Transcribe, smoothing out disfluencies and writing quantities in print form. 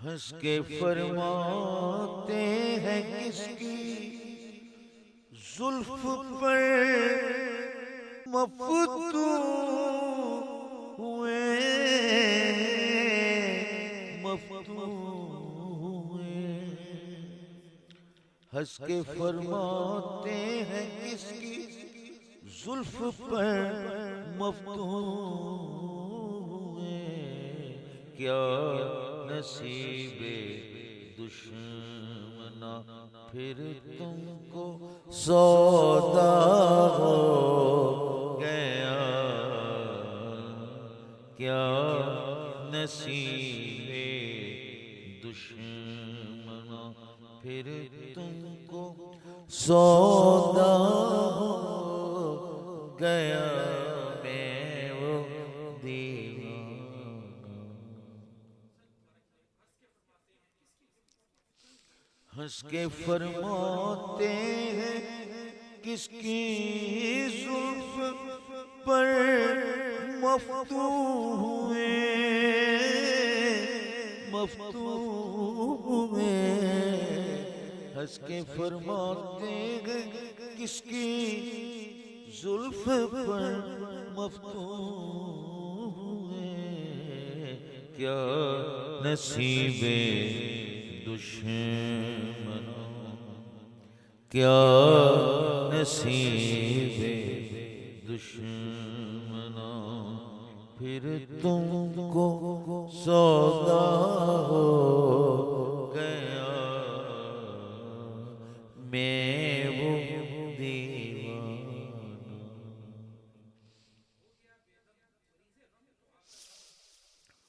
हंस के फरमाते हैं किसकी जुल्फ पर मफ्तून हुए, मफ्तून हुए। हंस के फरमाते हैं किसकी जुल्फ पर मफ्तून हुए। क्या नसीबे दुश्मना फिर तुमको सौदा हो गया। क्या नसीबे दुश्मना फिर तुमको सौदा हो गया। मैं वो दीवाना। हंस के फरमाते हैं किसकी जुल्फ पर मफ्तून हुए, मफ्तून हुए। हंस के फरमाते हैं किसकी जुल्फ पर मफ्तून हुए। क्या नसीबे दुश्मनों, क्या नसीबे दुश्मनों फिर तुमको सौदा